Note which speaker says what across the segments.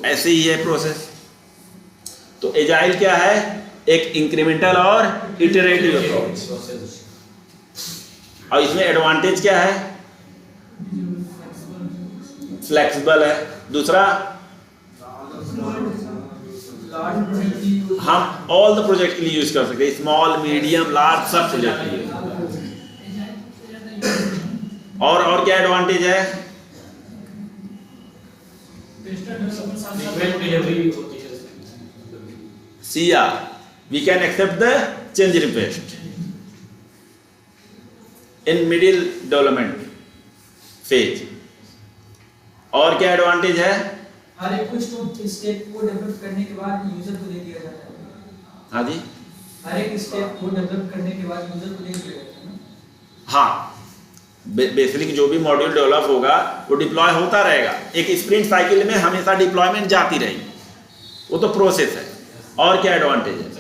Speaker 1: ऐसे ही है प्रोसेस। तो एजाइल क्या है? एक इंक्रीमेंटल और इटरेटिव अप्रोच। और इसमें एडवांटेज क्या है? फ्लेक्सिबल है। दूसरा, हम ऑल द प्रोजेक्ट के लिए यूज कर सकते हैं, स्मॉल मीडियम लार्ज सब प्रोजेक्ट के लिए। और क्या एडवांटेज है? CR, we can accept the change request in middle development phase। और क्या एडवांटेज है?
Speaker 2: हर एक कुछ स्टेप को डेवलप करने के बाद यूजर को दे दिया जाता है।
Speaker 1: हाँ जी,
Speaker 2: हर एक स्टेप को डेवलप करने के बाद यूजर को दे दिया जाता है ना।
Speaker 1: हाँ, बेसिकली जो भी मॉड्यूल डेवलप होगा वो डिप्लॉय होता रहेगा। एक स्प्रिंट साइकिल में हमेशा डिप्लॉयमेंट जाती रहेगी, वो तो प्रोसेस है। और क्या एडवांटेज है?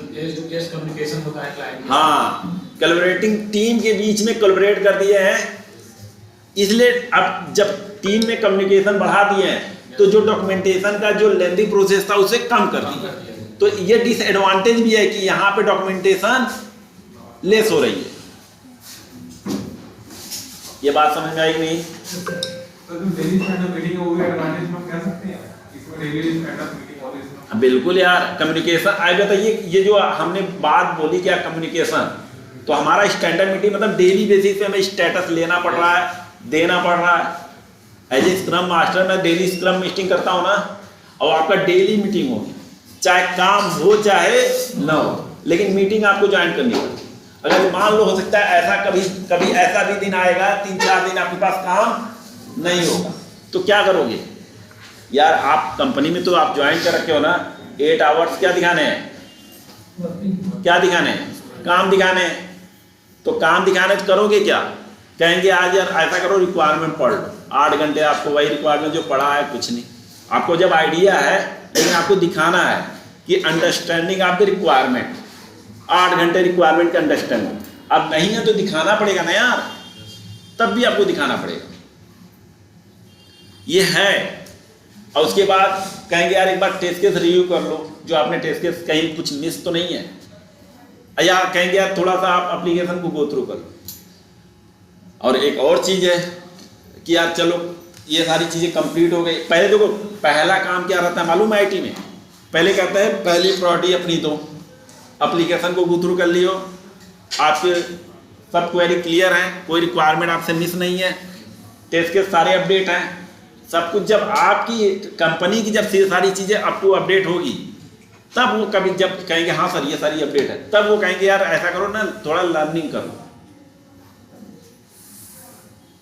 Speaker 3: कम्युनिकेशन होता है क्लाइंट।
Speaker 1: हाँ, कोलैबोरेटिंग टीम के बीच में कोलैबोरेट कर दिए हैं, इसलिए अब जब टीम में कम्युनिकेशन बढ़ा दिए हैं तो जो डॉक्यूमेंटेशन का जो लेंथी प्रोसेस था उसे कम कर दिया। तो ये डिसएडवांटेज भी है कि यहाँ पे डॉक्यूमेंटेशन लेस हो रही है। ये बात समझ में आई नहीं?
Speaker 4: तो जो डेली स्टैंडअप मीटिंग है वो भी एडवांटेज में कह सकते हैं, इसमें डेली स्टैंडअप मीटिंग ऑलवेज।
Speaker 1: बिल्कुल यार, कम्युनिकेशन आई बताइए, ये जो हमने बात बोली क्या कम्युनिकेशन, तो हमारा स्टैंडर्ड मीटिंग मतलब डेली बेसिस पे हमें स्टेटस लेना पड़ रहा है, देना पड़ रहा है। एज ए स्क्रम मास्टर मैं डेली स्क्रम मीटिंग करता हूँ ना, और आपका डेली मीटिंग होगी, चाहे काम हो चाहे ना हो, लेकिन मीटिंग आपको ज्वाइन करनी होगी। अगर मान लो हो सकता है ऐसा कभी ऐसा भी दिन आएगा 3-4 दिन आपके पास काम नहीं होगा, तो क्या करोगे यार? आप कंपनी में तो आप ज्वाइन कर रखे हो ना, 8 आवर्स क्या दिखाने हैं? क्या दिखाने हैं? काम दिखाने हैं। तो काम दिखाने तो करोगे क्या? कहेंगे आज यार ऐसा करो, रिक्वायरमेंट पढ़ लो, 8 घंटे आपको वही रिक्वायरमेंट जो पढ़ा है कुछ नहीं। आपको जब आइडिया है, लेकिन आपको दिखाना है कि अंडरस्टैंडिंग ऑफ द रिक्वायरमेंट, 8 घंटे रिक्वायरमेंट का अंडरस्टैंडिंग। अब नहीं है तो दिखाना पड़ेगा ना यार, तब भी आपको दिखाना पड़ेगा। ये है। और उसके बाद कहेंगे यार एक बार टेस्ट केस रिव्यू कर लो, जो आपने टेस्ट केस कहीं कुछ मिस तो नहीं है, या कहेंगे यार थोड़ा सा आप एप्लीकेशन को गो थ्रू कर लो। और एक और चीज़ है कि यार चलो ये सारी चीज़ें कंप्लीट हो गई। पहले देखो पहला काम क्या रहता है मालूम है IT में? पहले कहता है पहली प्रायोरिटी अपनी दो, एप्लीकेशन को गो थ्रू कर लियो, आपके सब क्वेरी क्लियर हैं, कोई रिक्वायरमेंट आपसे मिस नहीं है, टेस्ट के सारे अपडेट हैं, सब कुछ। जब आपकी कंपनी की जब सारी चीज़ें आपको अपडेट होगी, तब वो कभी जब कहेंगे हाँ सर ये सारी अपडेट है, तब वो कहेंगे यार ऐसा करो ना, थोड़ा लर्निंग करो।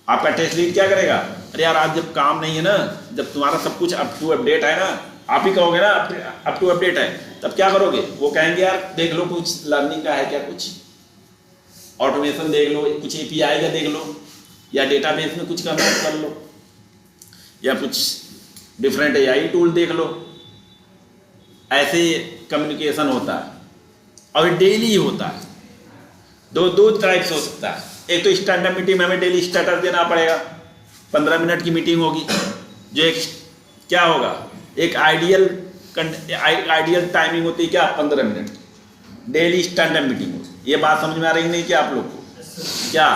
Speaker 1: आपका टेस्ट लीड क्या करेगा? अरे यार आज जब काम नहीं है ना, जब तुम्हारा सब कुछ अप टू अपडेट है ना, आप ही कहोगे ना अप टू अपडेट है, तब क्या करोगे? वो कहेंगे यार देख लो कुछ लर्निंग का है क्या, कुछ ऑटोमेशन देख लो, कुछ API का देख लो, या डेटाबेस में कुछ कन्वर्ट कर लो, या कुछ डिफरेंट AI टूल देख लो। ऐसे कम्युनिकेशन होता है, और डेली होता है। दो टाइप्स हो सकता है। एक तो स्टैंडअप मीटिंग में हमें डेली स्टेटस देना पड़ेगा, 15 मिनट की मीटिंग होगी, जो एक क्या होगा, एक आइडियल टाइमिंग होती है क्या, 15 मिनट डेली स्टैंडअप मीटिंग होती। ये बात समझ में आ रही नहीं क्या आप लोग को? क्या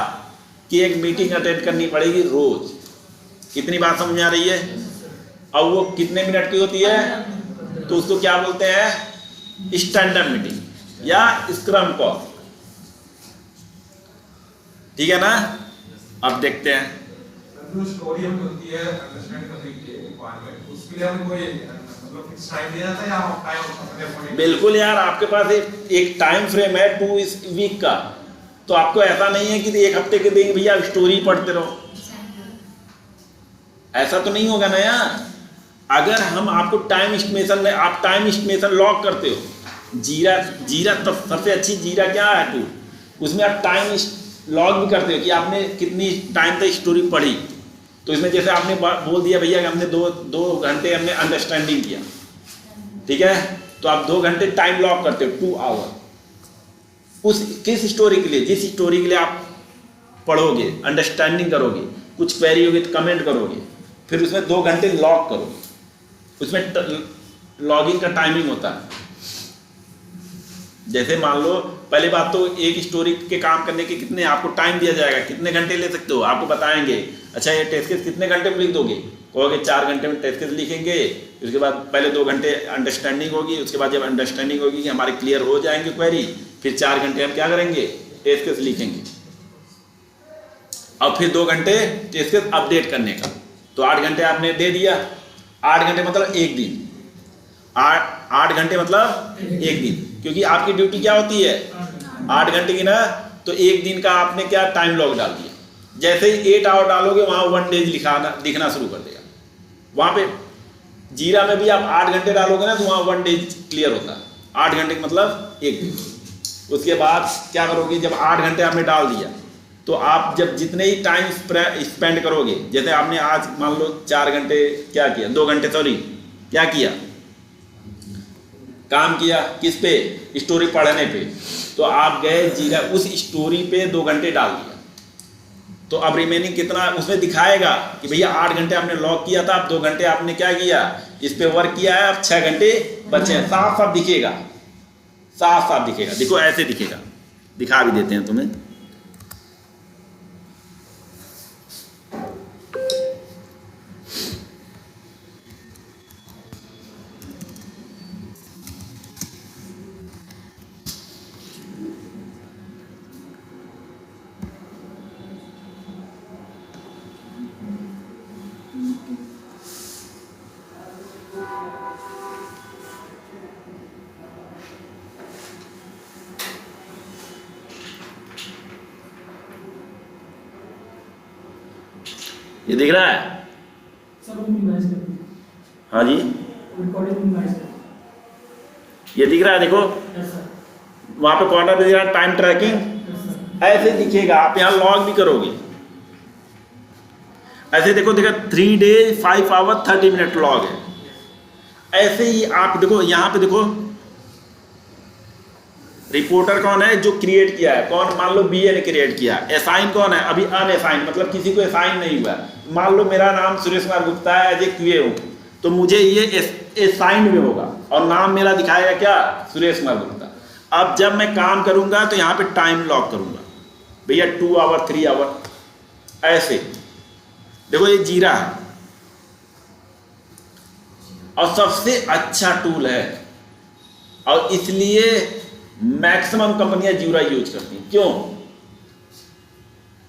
Speaker 1: कि एक मीटिंग अटेंड करनी पड़ेगी रोज, कितनी बात समझ में आ रही है? और वो कितने मिनट की होती है? तो उसको क्या बोलते हैं? स्टैंडअप मीटिंग या स्क्रम कॉल। ठीक है ना? अब देखते हैं।
Speaker 4: जो स्टोरी हमें होती है अंडरस्टैंड करने के लिए रिक्वायरमेंट, उसके लिए हमें कोई मतलब फिक्स टाइम दिया जाता है या हम टाइम अपने अकॉर्डिंग?
Speaker 1: बिल्कुल यार, आपके पास एक टाइम फ्रेम है 2 वीक का, तो आपको ऐसा नहीं है कि 1 हफ्ते के देंगे भैया स्टोरी पढ़ते रहो, ऐसा तो नहीं होगा ना यार। अगर हम आपको टाइम एस्टिमेशन में, आप टाइम एस्टिमेशन लॉग करते हो, जीरा तो सबसे अच्छी जीरा क्या है टूल, उसमें आप टाइम लॉग भी करते हो कि आपने कितनी टाइम तक स्टोरी पढ़ी। तो इसमें जैसे आपने बोल दिया भैया कि हमने दो घंटे हमने अंडरस्टैंडिंग किया, ठीक है, तो आप 2 घंटे टाइम लॉग करते हो, 2 आवर। उस किस स्टोरी के लिए, जिस स्टोरी के लिए आप पढ़ोगे, अंडरस्टैंडिंग करोगे, कुछ क्वेरी होगी तो कमेंट करोगे, फिर उसमें 2 घंटे लॉग करोगे। उसमें लॉगिंग का टाइमिंग होता है। जैसे मान लो पहली बात तो एक स्टोरी के काम करने के कितने आपको टाइम दिया जाएगा, कितने घंटे ले सकते हो, आपको बताएंगे। अच्छा ये टेस्ट केस कितने घंटे में लिख दोगे, कहोगे 4 घंटे में टेस्ट केस लिखेंगे, उसके बाद पहले 2 घंटे अंडरस्टैंडिंग होगी, उसके बाद जब अंडरस्टैंडिंग होगी कि हमारे क्लियर हो जाएंगे क्वेरी, फिर 4 घंटे हम क्या करेंगे, टेस्ट केस लिखेंगे, और फिर 2 घंटे टेस्ट केस अपडेट करने का। तो 8 घंटे आपने दे दिया, 8 घंटे मतलब एक दिन, 8 घंटे मतलब एक दिन, क्योंकि आपकी ड्यूटी क्या होती है 8 घंटे की ना, तो एक दिन का आपने क्या टाइम लॉग डाल दिया। जैसे ही 8 आवर डालोगे वहाँ 1 डेज दिखना शुरू कर देगा। वहाँ पे जीरा में भी आप 8 घंटे डालोगे ना तो वहाँ 1 डेज क्लियर होता है, 8 घंटे मतलब एक दिन। उसके बाद क्या करोगे, जब 8 घंटे आपने डाल दिया तो आप जब जितने ही टाइम स्पेंड करोगे, जैसे आपने आज मान लो 4 घंटे क्या किया, 2 घंटे सॉरी क्या किया, काम किया किस पे, स्टोरी पढ़ने पे, तो आप गए जीरा उस स्टोरी पे 2 घंटे डाल दिया, तो अब रिमेनिंग कितना उसमें दिखाएगा कि भैया 8 घंटे आपने लॉग किया था, अब 2 घंटे आपने क्या किया, इस पे वर्क किया है, अब 6 घंटे बचे हैं। साफ साफ दिखेगा, साफ साफ दिखेगा। देखो ऐसे दिखेगा, दिखा भी देते हैं तुम्हें। ये दिख रहा है,
Speaker 2: सब मिनिमाइज कर दिया,
Speaker 1: हाँ जी
Speaker 2: रिकॉर्डिंग मिनिमाइज कर दिया।
Speaker 1: ये दिख रहा है, देखो
Speaker 2: यस सर,
Speaker 1: वहां पे क्वार्टर पे दिख रहा है टाइम ट्रैकिंग,
Speaker 2: यस सर।
Speaker 1: ऐसे दिखेगा। आप यहाँ लॉग भी करोगे, ऐसे देखो 3 days 5 hours 30 minute लॉग है। ऐसे ही आप देखो यहाँ पे देखो रिपोर्टर कौन है, जो क्रिएट किया है, कौन, मान लो बीए ने क्रिएट किया। असाइन कौन है, अभी अनअसाइन मतलब किसी को असाइन नहीं हुआ। मान लो मेरा नाम सुरेश कुमार गुप्ता है, एज ए क्यूए हूँ, तो मुझे ये असाइन में होगा और नाम मेरा दिखाएगा क्या, सुरेश कुमार गुप्ता। अब जब मैं काम करूंगा तो यहाँ पे टाइम लॉक करूंगा, भैया 2 आवर 3 आवर ऐसे। देखो ये जीरा है और सबसे अच्छा टूल है, और इसलिए मैक्सिमम कंपनियां जीरा यूज करती हैं। क्यों,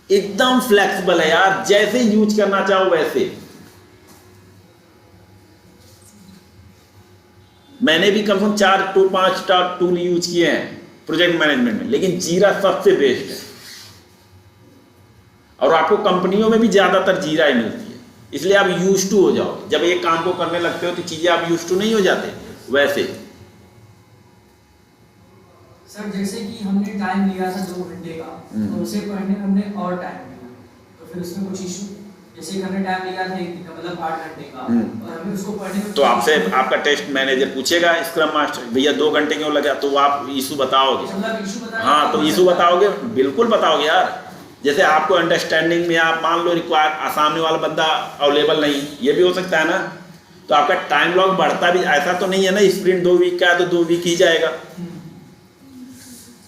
Speaker 1: एकदम फ्लेक्सिबल है यार, जैसे यूज करना चाहो वैसे। मैंने भी कम से कम 4 to 5 टूल यूज किए हैं प्रोजेक्ट मैनेजमेंट में, लेकिन जीरा सबसे बेस्ट है। और आपको कंपनियों में भी ज्यादातर जीरा ही मिलती है, इसलिए आप यूज टू हो जाओ। जब एक काम को करने लगते हो तो चीजें आप यूज टू नहीं हो जाते वैसे।
Speaker 2: सर जैसे कि हमने टाइम लिया था 2 घंटे का, तो उसे पढ़ने में हमने और टाइम लिया, तो फिर उसमें कुछ इशू, जैसे कि हमने टाइम लिया था 1 दिन का मतलब 8 घंटे का, और हमें उसको पढ़ने में
Speaker 1: तो आपसे आपका टेस्ट मैनेजर पूछेगा स्क्रम मास्टर, भैया 2 घंटे क्यों लगा, तो आप इशू बताओगे।
Speaker 2: मतलब इशू बता,
Speaker 1: हाँ तो इशू बताओगे, बिल्कुल बताओगे यार। जैसे आपको अंडरस्टैंडिंग में आप मान लो रिक्वायर सामने वाला बंदा अवेलेबल नहीं, ये भी हो सकता है ना, तो आपका टाइम लॉग बढ़ता भी, ऐसा तो नहीं है ना स्प्रिंट 2 वीक का है तो 2 वीक ही जाएगा।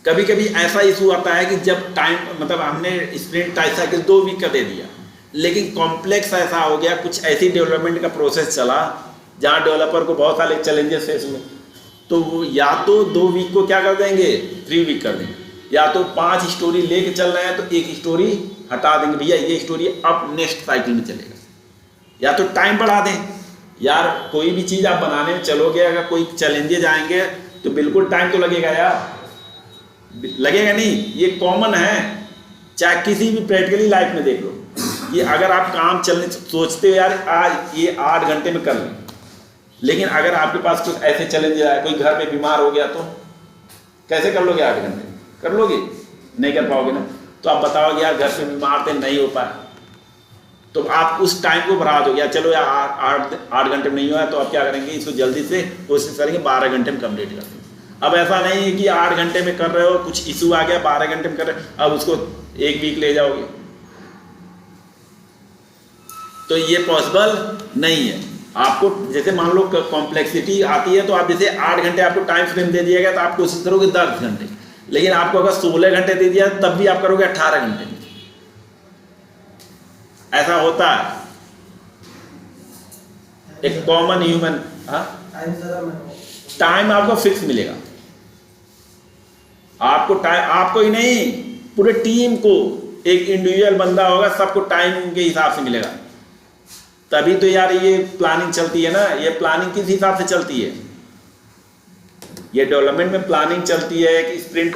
Speaker 1: कभी कभी ऐसा इशू आता है कि जब टाइम मतलब हमने स्प्रिंट टाइम साइकिल 2 वीक का दे दिया, लेकिन कॉम्प्लेक्स ऐसा हो गया, कुछ ऐसी डेवलपमेंट का प्रोसेस चला जहाँ डेवलपर को बहुत सारे चैलेंजेस फेस हुए, तो वो या तो 2 वीक को क्या कर देंगे 3 वीक कर देंगे, या तो 5 स्टोरी लेके चल रहे हैं तो 1 स्टोरी हटा देंगे, भैया ये स्टोरी अब नेक्स्ट साइकिल में चलेगा। या तो टाइम बढ़ा दें यार, कोई भी चीज़ आप बनाने में चलोगे, अगर कोई चैलेंजेज आएंगे तो बिल्कुल टाइम तो लगेगा यार, लगेगा नहीं, ये कॉमन है। चाहे किसी भी प्रैक्टिकली लाइफ में देख लो कि अगर आप काम चलने सोचते हो यार आज ये 8 घंटे में कर लें, लेकिन अगर आपके पास कुछ ऐसे चैलेंज आए, कोई घर में बीमार हो गया तो कैसे कर लोगे 8 घंटे? कर लोगे? नहीं कर पाओगे ना। तो आप बताओगे यार घर पे बीमार थे नहीं हो पाया, तो आप उस टाइम को बढ़ा दोगे यार, चलो यार 8 घंटे में नहीं हुआ है तो आप क्या करेंगे, इसको जल्दी से कोशिश करेंगे 12 घंटे में कंप्लीट कर दें। अब ऐसा नहीं है कि 8 घंटे में कर रहे हो, कुछ इशू आ गया 12 घंटे में कर रहे हो, अब उसको 1 वीक ले जाओगे, तो ये पॉसिबल नहीं है। आपको जैसे मान लो कॉम्प्लेक्सिटी आती है तो आप जैसे 8 घंटे आपको टाइम फ्रेम दे दिया गया तो आप कोशिश करोगे 10 घंटे, लेकिन आपको अगर 16 घंटे दे दिया तब भी आप करोगे 18 घंटे। ऐसा होता है, एक कॉमन ह्यूमन। टाइम आपको फिक्स मिलेगा, आपको टाइम, आपको ही नहीं पूरे टीम को, एक इंडिविजुअल बंदा होगा सबको टाइम के हिसाब से मिलेगा। तभी तो यार ये प्लानिंग चलती है ना। ये प्लानिंग किस हिसाब से चलती है? ये डेवलपमेंट में प्लानिंग चलती है कि स्प्रिंट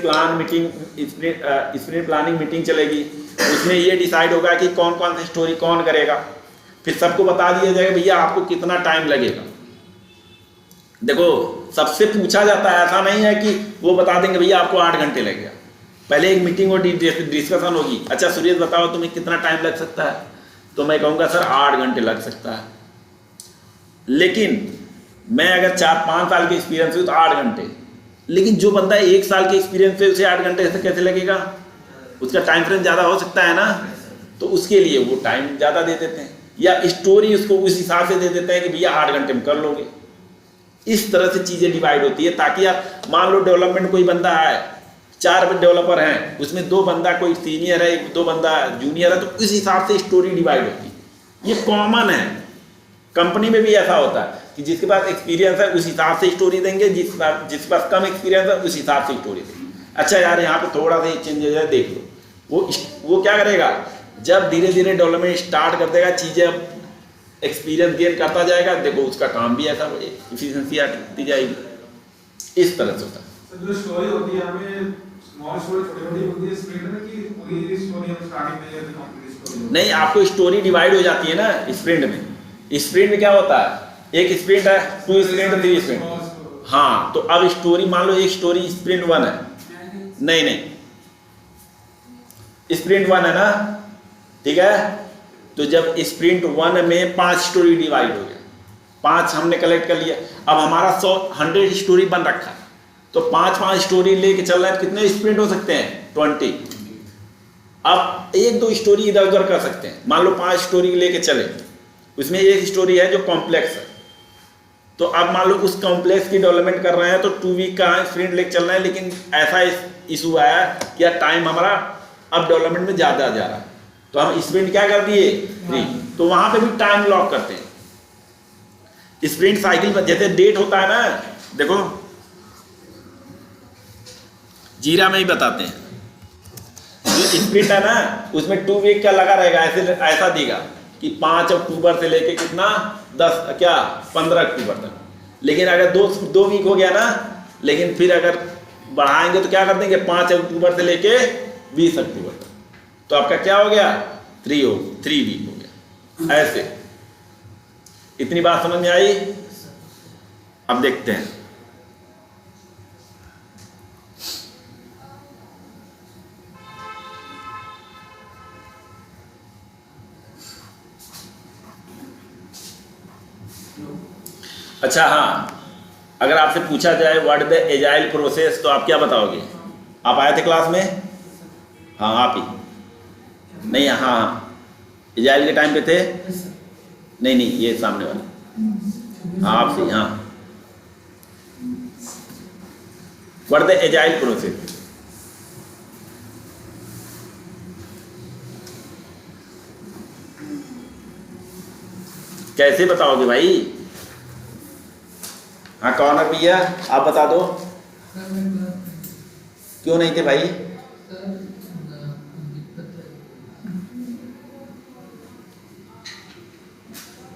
Speaker 1: प्लानिंग मीटिंग चलेगी, उसमें ये डिसाइड होगा कि कौन कौन सी स्टोरी कौन करेगा, फिर सबको बता दिया जाएगा भैया आपको कितना टाइम लगेगा। देखो सबसे पूछा जाता है, ऐसा नहीं है कि वो बता देंगे भैया आपको 8 घंटे लगेगा। पहले एक मीटिंग और डिस्कशन होगी, अच्छा सुरेश बताओ तुम्हें कितना टाइम लग सकता है, तो मैं कहूँगा सर 8 घंटे लग सकता है। लेकिन मैं अगर 4-5 साल के एक्सपीरियंस हुई तो 8 घंटे, लेकिन जो बंदा 1 साल के एक्सपीरियंस से उसे 8 घंटे से कैसे लगेगा? उसका टाइम फ्रेम ज़्यादा हो सकता है ना, तो उसके लिए वो टाइम ज़्यादा दे देते हैं, या स्टोरी उसको उस हिसाब से दे देते हैं कि भैया 8 घंटे में कर लोगे। इस तरह से चीज़ें डिवाइड होती है, ताकि आप मान लो डेवलपमेंट कोई बंदा है, 4 डेवलपर हैं, उसमें 2 बंदा कोई सीनियर है, 2 बंदा जूनियर है, तो इस हिसाब से स्टोरी डिवाइड होती है। ये कॉमन है, कंपनी में भी ऐसा होता है कि जिसके पास एक्सपीरियंस है उस हिसाब से स्टोरी देंगे, जिसके पास कम एक्सपीरियंस है उस हिसाब से स्टोरी देंगे। अच्छा यार यहाँ पे थोड़ा सा चेंजेस है, देख लो। वो क्या करेगा, जब धीरे धीरे डेवलपमेंट स्टार्ट कर देगा, चीज़ें अब एक्सपीरियंस गेन करता जाएगा, देखो उसका काम भी ऐसा एफिशिएंसी आती जाएगी। इस तरह से होता है।
Speaker 4: जो स्टोरी होती है हमें स्मॉल स्टोरी छोटी-छोटी होती है स्प्रिंट में, कि पूरी स्टोरी हम स्टार्टिंग में या कंप्लीट स्टोरी?
Speaker 1: नहीं, आपको स्टोरी डिवाइड हो जाती है ना स्प्रिंट में। स्प्रिंट में क्या होता है, एक स्प्रिंट है, 2 स्प्रिंट, 3 स्प्रिंट। हाँ, तो अब स्टोरी मान लो एक स्टोरी स्प्रिंट 1 है, नहीं स्प्रिंट 1 है ना, ठीक है। तो जब स्प्रिंट 1 में 5 स्टोरी डिवाइड हो गया, 5 हमने कलेक्ट कर लिया, अब हमारा 100 स्टोरी बन रखा है, तो 5 स्टोरी लेके चल रहे हैं, कितने स्प्रिंट हो सकते हैं? 20। अब 1-2 स्टोरी इधर उधर कर सकते हैं, मान लो 5 स्टोरी लेके चले, उसमें एक स्टोरी है जो कॉम्प्लेक्स है, तो अब मान लो उस कॉम्प्लेक्स की डेवलपमेंट कर रहे हैं, तो 2 वीक का स्प्रिंट लेके चल रहे हैं, लेकिन ऐसा इशू आया कि यार टाइम हमारा अब डेवलपमेंट में ज़्यादा जा रहा है, तो हम स्प्रिंट क्या कर दिए 3, तो वहां पे भी टाइम लॉक करते हैं। स्प्रिंट साइकिल पर जैसे डेट होता है ना, देखो जीरा में ही बताते हैं, जो स्प्रिंट है ना उसमें 2 वीक का लगा रहेगा, ऐसा देगा कि 5 अक्टूबर से लेके कितना 15 अक्टूबर तक। लेकिन अगर 2 वीक हो गया ना, लेकिन फिर अगर बढ़ाएंगे तो क्या कर देंगे 5 अक्टूबर से लेके 20 अक्टूबर तक, तो आपका क्या हो गया 3 वीक हो गया। ऐसे इतनी बात समझ में आई? अब देखते हैं अच्छा हाँ, अगर आपसे पूछा जाए व्हाट द एजाइल प्रोसेस, तो आप क्या बताओगे? आप आए थे क्लास में? हाँ आप ही नहीं? हाँ एजाइल के टाइम पे थे? नहीं ये सामने वाला, हाँ आप से। हाँ व्हाट द एजाइल प्रोसेस, कैसे बताओगे भाई? हाँ कॉर्नर भैया आप बता दो, क्यों नहीं थे भाई?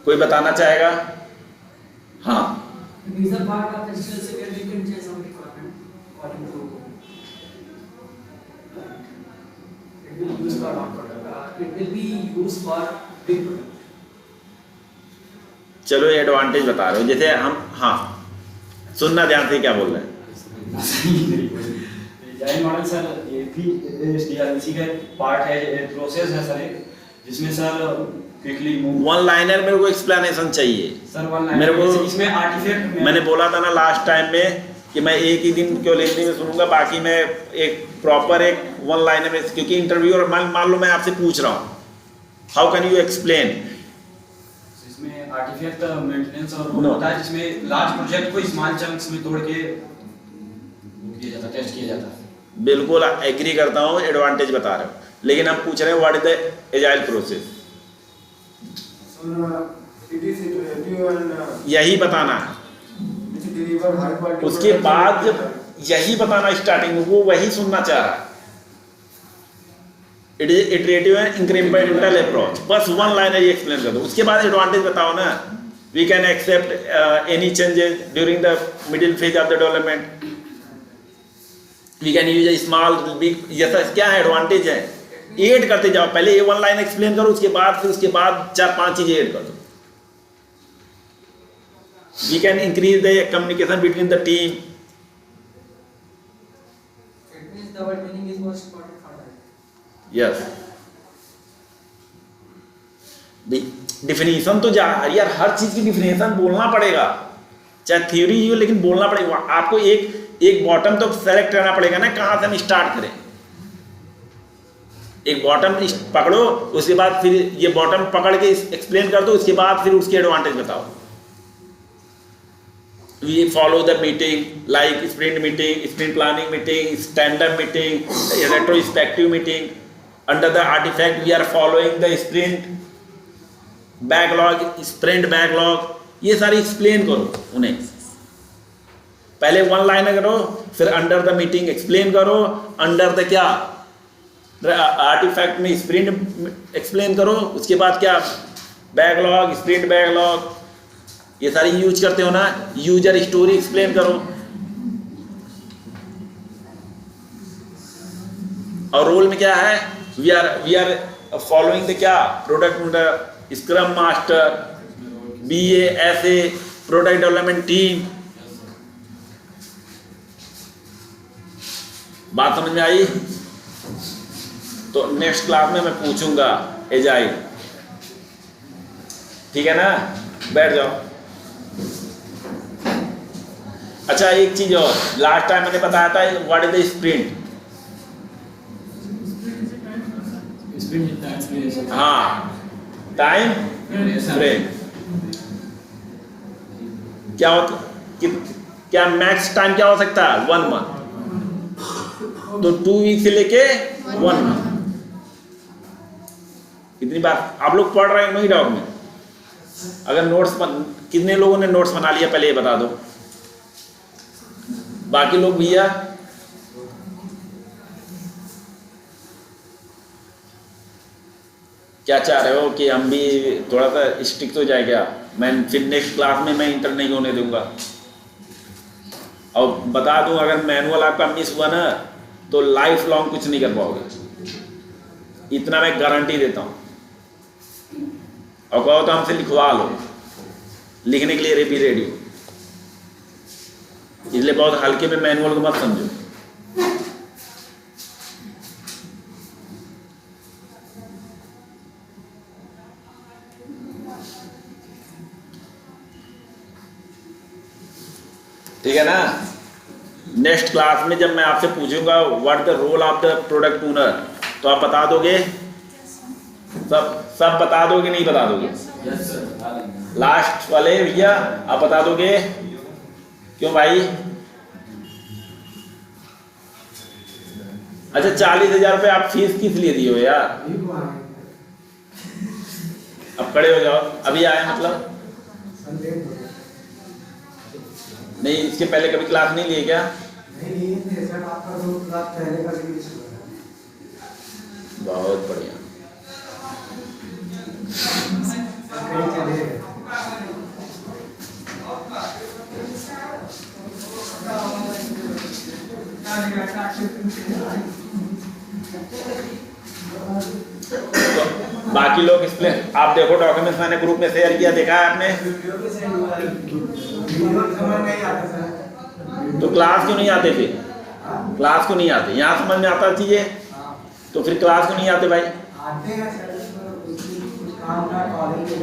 Speaker 1: कोई बताना चाहेगा? हाँ चलो ये एडवांटेज बता रहे हो, जैसे हम, हाँ सुनना ध्यान से क्या बोल रहे हैं।
Speaker 5: एजाइल मॉडल सर ये भी एसडीआरसी का पार्ट है, प्रोसेस है सर एक, जिसमें सर क्विकली मूव। 1 लाइनर
Speaker 1: मेरे को एक्सप्लेनेशन चाहिए
Speaker 5: सर, 1 लाइनर
Speaker 1: मेरे को।
Speaker 5: इसमें आर्टिफैक्ट
Speaker 1: मैंने बोला था ना लास्ट टाइम में कि मैं एक ही दिन क्यों हिंदी में सुनूंगा, बाकी मैं एक प्रॉपर 1 लाइनर में, क्योंकि इंटरव्यू मान लो मैं आपसे पूछ रहा हूँ हाउ कैन यू एक्सप्लेन,
Speaker 5: इसमें आर्टिफैक्ट मेंटेनेंस और
Speaker 1: No.
Speaker 5: होता है जिसमें लार्ज प्रोजेक्ट को स्मॉल चंक्स में तोड़ के वो किया जाता है, टेस्ट किया जाता है।
Speaker 1: बिल्कुल एग्री करता हूँ, एडवांटेज बता रहे हो, लेकिन हम पूछ रहे हैं what is the agile process, यही बताना है। उसके बाद जब यही बताना स्टार्टिंग में, वो वही सुनना चाह रहा है। It is iterative and incremental approach, बस वन लाइनर ही एक्सप्लेन कर दो, उसके बाद एडवांटेज बताओ ना। We can accept any changes during the middle phase of the development, we can use a small big, जैसा क्या है एडवांटेज है, ऐड करते जाओ। पहले ये वन लाइन एक्सप्लेन करो, उसके बाद फिर उसके बाद 4-5 चीजें ऐड कर दो। We can increase the communication between the team.
Speaker 2: It means the word meaning is most important for that.
Speaker 1: Yes, definition तो यार हर चीज की डिफिनीशन बोलना पड़ेगा, चाहे थ्योरी ही हो लेकिन बोलना पड़ेगा आपको। एक बॉटम तो सेलेक्ट करना पड़ेगा ना, कहाँ से हम स्टार्ट करें। एक बॉटम पकड़ो, उसके बाद फिर ये बॉटम पकड़ के एक्सप्लेन कर दो, उसके बाद फिर उसके एडवांटेज बताओ। We follow the meeting like sprint meeting, sprint planning meeting, stand-up meeting, retrospective meeting. Under the artifact, we are following the sprint backlog, sprint backlog. ये सारी एक्सप्लेन करो उन्हें, पहले वन लाइन करो, फिर अंडर द मीटिंग एक्सप्लेन करो, under the क्या artefact में स्प्रिंट एक्सप्लेन करो, उसके बाद क्या बैकलॉग, स्प्रिंट बैकलॉग, ये सारी यूज करते हो ना। यूजर स्टोरी एक्सप्लेन करो, और रोल में क्या है, वी आर फॉलोइंग द क्या product scrum master, BA, SA, product development team. बात समझ में आई? तो नेक्स्ट क्लास में मैं पूछूंगा एजाइल, ठीक है ना? बैठ जाओ। अच्छा एक चीज और, लास्ट टाइम मैंने बताया था what is the sprint.
Speaker 3: Sprint time frame.
Speaker 1: हाँ, टाइम फ्रेम क्या होता, क्या मैक्स टाइम क्या हो सकता है? 1 मंथ। तो 2 वीक से लेके 1 मंथ। कितनी बार आप लोग पढ़ रहे हो नहीं डाउट में? अगर नोट्स कितने लोगों ने नोट्स बना लिया पहले ये बता दो, बाकी लोग भैया क्या चाह रहे हो कि हम भी थोड़ा सा स्ट्रिक्ट हो जाए क्या? मैं फिर नेक्स्ट क्लास में मैं इंटर नहीं होने दूंगा। और बता दूं, अगर मैनुअल आपका मिस हुआ ना तो लाइफ लॉन्ग कुछ नहीं कर पाओगे, इतना मैं गारंटी देता हूं। और कहो तो हमसे लिखवा लो, लिखने के लिए रेडी रेडी हो, इसलिए बहुत हल्के में मैनुअल को मत समझो। ठीक है ना? नेक्स्ट क्लास में जब मैं आपसे पूछूंगा what the role of the product owner, तो आप बता दोगे? सब बता दोगे नहीं बता दोगे?
Speaker 5: Yes sir.
Speaker 1: लास्ट वाले भैया आप बता दोगे? क्यों भाई? अच्छा 40,000 रुपये आप फीस किस लिए दिए हो यार? अब खड़े हो जाओ, अभी आए मतलब? नहीं, इसके पहले कभी क्लास नहीं लिए क्या? बहुत बढ़िया। तो बाकी लोग एक्सप्लेन, आप देखो डॉक्यूमेंट्स मैंने ग्रुप में शेयर किया, देखा है आपने? तो क्लास क्यों नहीं आते फिर? क्लास क्यों नहीं आते? यहाँ समझ में आता चीजें, तो फिर क्लास क्यों नहीं आते भाई?
Speaker 2: आते हैं सर, कुछ काम का कॉलेज की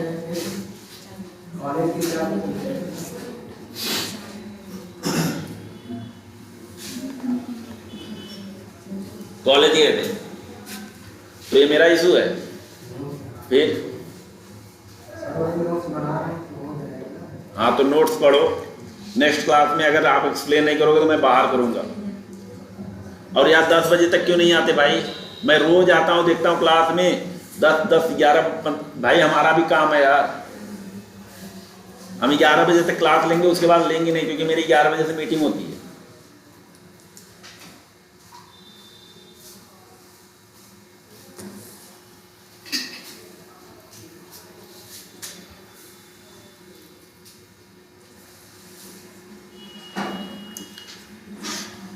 Speaker 1: कॉलेज गए थे तो ये मेरा इशू है। फिर
Speaker 2: बना रहे हैं।
Speaker 1: हाँ तो नोट्स पढ़ो, नेक्स्ट क्लास में अगर आप एक्सप्लेन नहीं करोगे तो मैं बाहर करूँगा। और यार 10 बजे तक क्यों नहीं आते भाई? मैं रोज आता हूँ, देखता हूँ क्लास में 10-11 भाई हमारा भी काम है यार। हम 11 बजे तक क्लास लेंगे, उसके बाद लेंगे नहीं, क्योंकि मेरी 11 बजे से मीटिंग होती है।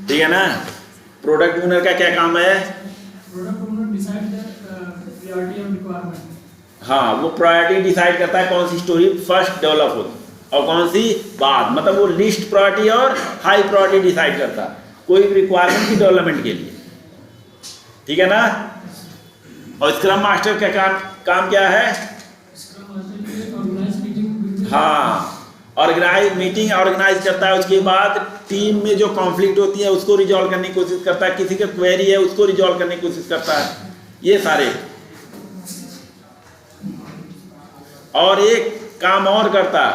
Speaker 1: ठीक है ना? प्रोडक्ट ओनर का क्या काम है?
Speaker 3: Product owner decide the priority of requirement.
Speaker 1: हाँ, वो प्रायोरिटी डिसाइड करता है कौन सी स्टोरी फर्स्ट डेवलप होगी और कौन सी बाद, मतलब वो लिस्ट प्रायोरिटी और हाई प्रायोरिटी डिसाइड करता है कोई भी रिक्वायरमेंट की डेवलपमेंट के लिए। ठीक है ना? और स्क्रम मास्टर का काम क्या है?
Speaker 3: Scrum Master के organize meeting between
Speaker 1: हाँ, ऑर्गेनाइज मीटिंग ऑर्गेनाइज करता है। उसके बाद टीम में जो कॉन्फ्लिक्ट होती है उसको रिजॉल्व करने की कोशिश करता है, किसी का क्वेरी है उसको रिजॉल्व करने की कोशिश करता है, ये सारे। और एक काम और करता है,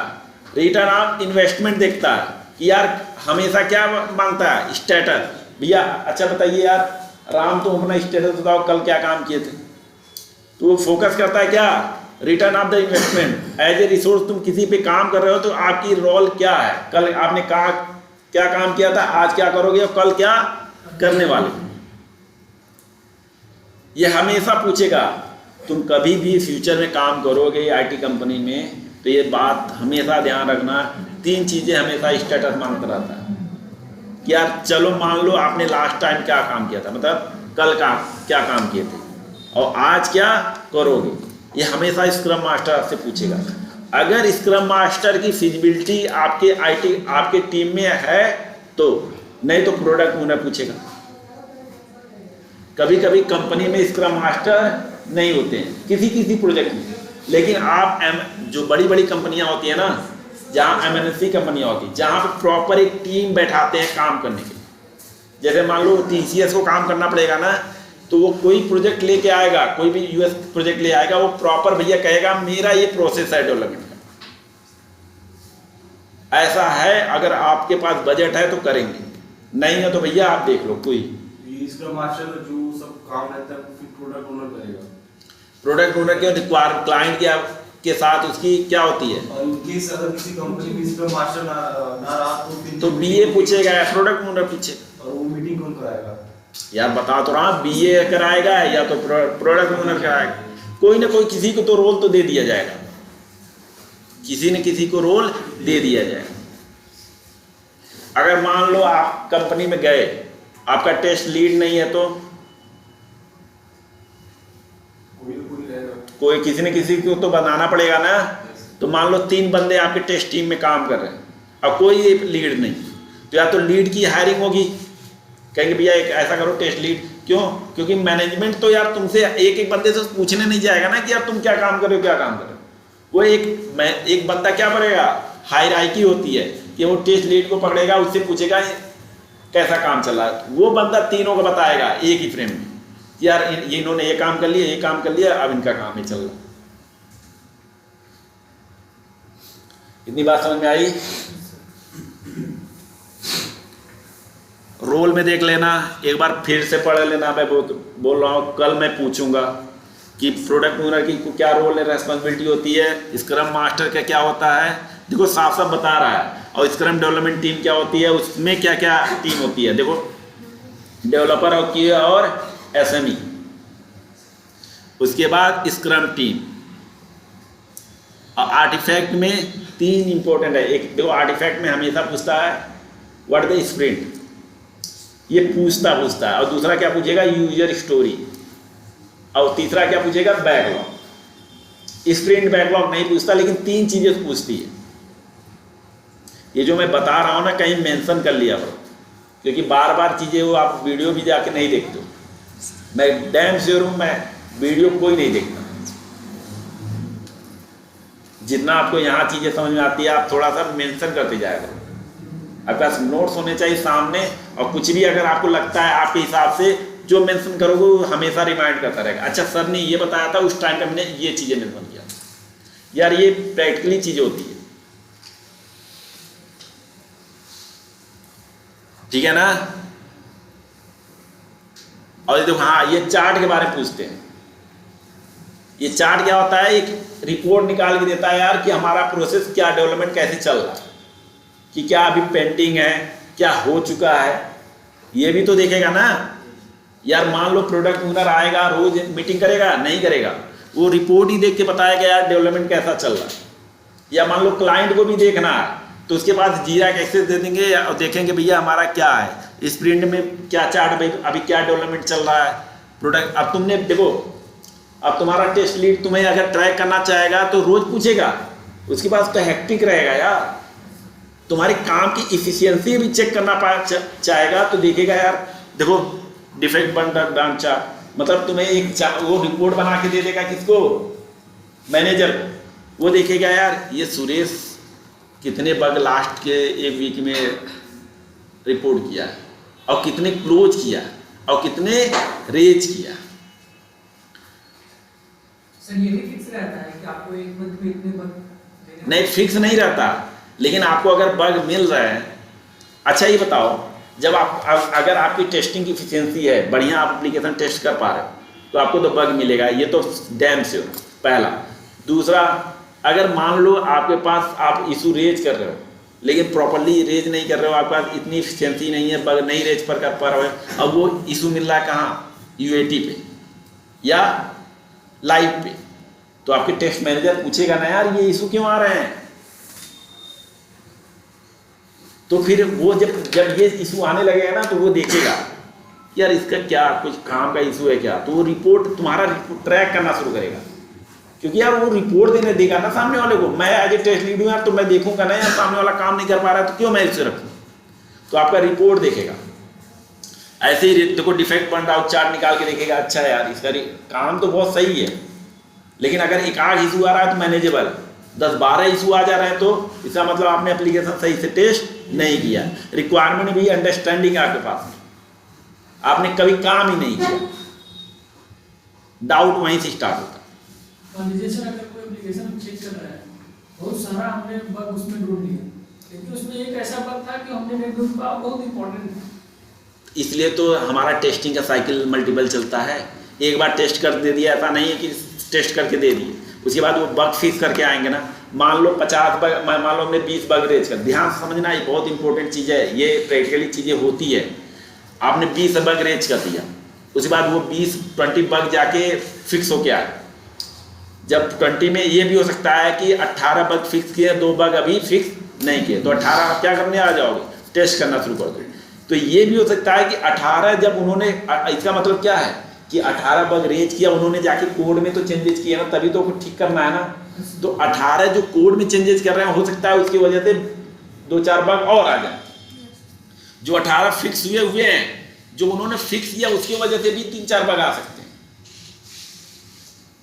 Speaker 1: रिटर्न ऑन इन्वेस्टमेंट देखता है कि यार हमेशा क्या मांगता है? स्टेटस। भैया अच्छा बताइए यार, राम तुम अपना स्टेटस बताओ, कल क्या काम किए थे? तो वो फोकस करता है क्या? Return of the investment. As a resource तुम किसी पे काम कर रहे हो तो आपकी रोल क्या है? कल आपने क्या काम किया था, आज क्या करोगे और कल क्या करने वाले? ये हमेशा पूछेगा। तुम कभी भी फ्यूचर में काम करोगे आईटी कंपनी में तो ये बात हमेशा ध्यान रखना, 3 चीज़ें हमेशा स्टेटस मांगता रहता है कि यार चलो मान लो आपने लास्ट टाइम क्या काम किया था, मतलब कल का क्या काम किए थे और आज क्या करोगे, ये हमेशा स्क्रम मास्टर आपसे पूछेगा। अगर स्क्रम मास्टर की फिजिबिलिटी आपके टीम में है तो, नहीं तो प्रोडक्ट ओनर पूछेगा। कभी कभी कंपनी में स्क्रम मास्टर नहीं होते हैं किसी प्रोजेक्ट में, लेकिन आप जो बड़ी बड़ी कंपनियां होती है ना, जहाँ एमएनसी कंपनियां होती है, जहाँ पे प्रॉपर एक टीम बैठाते हैं काम करने के लिए। जैसे मान लो टीसीएस को काम करना पड़ेगा ना, तो वो कोई प्रोजेक्ट लेके आएगा, कोई भी यूएस प्रोजेक्ट ले आएगा, वो प्रॉपर भैया कहेगा मेरा ये प्रोसेस है डेवलपमेंट का, ऐसा है, अगर आपके पास बजट है तो करेंगे, नहीं है तो भैया आप देख लो कोई।
Speaker 6: इसका मास्टर जो सब काम रहता है फिर प्रोडक्ट ओनर करेगा।
Speaker 1: प्रोडक्ट ओनर के क्लाइंट के साथ उसकी क्या होती है?
Speaker 6: और इनकेस अगर किसी कंपनी में इसका मास्टर ना रहा
Speaker 1: तो बीए पूछेगा या प्रोडक्ट ओनर पूछे,
Speaker 6: और वो मीटिंग कौन कराएगा?
Speaker 1: यार बता तो रहा, बीए कराएगा या तो प्रोडक्ट ओनर कराएगा। कोई ना कोई किसी को तो रोल तो दे दिया जाएगा, किसी न किसी को रोल दे दिया जाएगा। अगर मान लो आप कंपनी में गए, आपका टेस्ट लीड नहीं है तो कोई किसी न किसी को तो बनाना पड़ेगा ना। तो मान लो 3 बंदे आपके टेस्ट टीम में काम कर रहे हैं और कोई लीड नहीं, तो या तो लीड की हायरिंग होगी, कहेंगे भैया एक ऐसा करो टेस्ट लीड। क्यों? क्योंकि मैनेजमेंट तो यार तुमसे एक बंदे से पूछने नहीं जाएगा ना कि यार तुम क्या काम कर रहे हो, क्या काम कर रहे हो। वो एक बंदा क्या करेगा, हायरार्की होती है कि वो टेस्ट लीड को पकड़ेगा, उससे पूछेगा कैसा काम चल रहा है। वो बंदा तीनों को बताएगा एक ही फ्रेम में, यार ये इन्होंने ये काम कर लिया, ये काम कर लिया, अब इनका काम ही चल रहा। इतनी बात समझ में आई? रोल में देख लेना, एक बार फिर से पढ़ लेना। मैं बोल रहा हूँ कल मैं पूछूंगा कि प्रोडक्ट ओनर की क्या रोल है, रेस्पॉन्सिबिलिटी होती है, स्क्रम मास्टर का क्या होता है। देखो साफ साफ बता रहा है। और स्क्रम डेवलपमेंट टीम क्या होती है, उसमें क्या क्या टीम होती है। देखो डेवलपर और एसएमई, उसके बाद स्क्रम टीम। और आर्टिफैक्ट में 3 इंपॉर्टेंट है। एक देखो आर्टिफैक्ट में हमेशा पूछता है व्हाट द स्प्रिंट, ये पूछता है। और दूसरा क्या पूछेगा, यूजर स्टोरी। और तीसरा क्या पूछेगा, बैकलॉग। स्प्रिंट बैकलॉग नहीं पूछता, लेकिन 3 चीजें पूछती है। ये जो मैं बता रहा हूँ ना, कहीं मेंशन कर लिया करो, क्योंकि बार बार चीजें वो आप वीडियो भी जाके नहीं देखते हो। मैं डैम श्योर हूँ, मैं वीडियो कोई नहीं देखता। जितना आपको यहाँ चीजें समझ में आती है, आप थोड़ा सा मेंशन करते जाया करो। आपके पास नोट्स होने चाहिए सामने, और कुछ भी अगर आपको लगता है आपके हिसाब से जो मेंशन करोगे वो हमेशा रिमाइंड करता रहेगा। अच्छा सर ने ये बताया था, उस टाइम पे हमने ये चीजें मेंशन किया। यार ये प्रैक्टिकली चीजें होती है। ठीक है ना। और ये देखो, हाँ ये चार्ट के बारे में पूछते हैं। ये चार्ट क्या होता है, एक रिपोर्ट निकाल के देता है यार कि हमारा प्रोसेस क्या डेवलपमेंट कैसे चल रहा है, कि क्या अभी पेंडिंग है, क्या हो चुका है, ये भी तो देखेगा ना यार। मान लो प्रोडक्ट ओनर आएगा, रोज मीटिंग करेगा, नहीं करेगा, वो रिपोर्ट ही देख के बताएगा यार डेवलपमेंट कैसा चल रहा है। या मान लो क्लाइंट को भी देखना है तो उसके पास जीरा का एक्सेस दे देंगे और देखेंगे भैया हमारा क्या है स्प्रिंट में, क्या चार्ट भाई अभी क्या डेवलपमेंट चल रहा है प्रोडक्ट। अब तुमने देखो, अब तुम्हारा टेस्ट लीड तुम्हें अगर ट्रैक करना चाहेगा तो रोज पूछेगा, उसके पास तो हेक्टिक रहेगा यार। तुम्हारे काम की इफिशियंसी भी चेक करना चाहेगा तो देखेगा यार, देखो डिफेक्ट बन चार्ट, मतलब तुम्हें एक वो रिपोर्ट बना के दे देगा किसको, मैनेजर को। वो देखेगा यार ये सुरेश कितने बग लास्ट के एक वीक में रिपोर्ट किया और कितने क्लोज किया और कितने रेज किया।
Speaker 2: सर ये भी फिक्स रहता है कि आपको एक मंथ में इतने बग
Speaker 1: नहीं, फिक्स नहीं रहता, लेकिन आपको अगर बग मिल रहा है। अच्छा ये बताओ, जब आप अगर आपकी टेस्टिंग की इफिशियंसी है, बढ़िया आप एप्लीकेशन टेस्ट कर पा रहे हो तो आपको तो बग मिलेगा, ये तो डैम से हो पहला। दूसरा, अगर मान लो आपके पास आप इशू रेज कर रहे हो लेकिन प्रॉपरली रेज नहीं कर रहे हो, आपके पास इतनी इफिशियंसी नहीं है, बग नहीं रेज पर कर पा रहे हो, अब वो इशू मिल रहा है कहाँ, यूएटी पे या लाइव पे, तो आपके टेस्ट मैनेजर पूछेगा ना यार ये इशू क्यों आ रहे हैं। तो फिर वो जब ये इशू आने लगेगा ना तो वो देखेगा यार इसका क्या कुछ काम का इशू है क्या, तो वो रिपोर्ट तुम्हारा ट्रैक करना शुरू करेगा। क्योंकि यार वो रिपोर्ट देने देगा ना सामने वाले को, मैं एज ए टेस्ट लीड हूँ यार तो मैं देखूंगा ना यार सामने वाला काम नहीं कर पा रहा है तो क्यों मैं इसे रखूँ, तो आपका रिपोर्ट देखेगा। ऐसे ही देखो डिफेक्ट पॉइंट आउट चार्ट निकाल के देखेगा, अच्छा यार इसका काम तो बहुत सही है लेकिन अगर एक आध इशू आ रहा है तो मैनेजेबल, 10-12 इशू आ जा रहे हैं तो इसका मतलब आपने एप्लीकेशन सही से टेस्ट नहीं किया, रिक्वायरमेंट भी अंडरस्टैंडिंग आपके पास, आपने कभी काम ही नहीं किया, डाउट वहीं से स्टार्ट होता है।
Speaker 3: मान लीजिए सर अगर कोई एप्लीकेशन हम चेक कर रहे हैं, बहुत सारा हमने बग उसमें ढूंढ लिया, लेकिन उसमें एक ऐसा बग था कि हमने नहीं ढूंढ पाया, बहुत इंपॉर्टेंट था।
Speaker 1: इसलिए तो हमारा टेस्टिंग का साइकिल मल्टीपल चलता है। एक बार टेस्ट कर दे दिया, ऐसा नहीं है कि टेस्ट करके दे दिए उसके बाद वो बग फिक्स करके आएंगे ना। मान लो 50 बग, मान लो हमने 20 बग रेज कर, ध्यान से समझना ये बहुत इंपॉर्टेंट चीज़ है, ये प्रैक्टिकली चीज़ें होती है। आपने 20 बग रेज कर दिया, उसके बाद वो 20-20 बग जाके फिक्स होके आए। जब 20 में ये भी हो सकता है कि 18 बग फिक्स किए, 2 बग अभी फिक्स नहीं किए, तो 18 आप क्या करने आ जाओगे, टेस्ट करना शुरू कर दो। तो ये भी हो सकता है कि 18 जब उन्होंने, इसका मतलब क्या है कि 18 बग रेज किया उन्होंने, जाके कोड में तो चेंजेस किए ना, तभी तो ठीक करना है ना। तो 18 जो कोड में चेंजेस कर रहे हैं, हो सकता है उसकी वजह से 2-4 बग और आ जाए। जो 18 फिक्स हुए हैं, जो उन्होंने फिक्स किया उसकी वजह से भी 3-4 बग आ सकते हैं।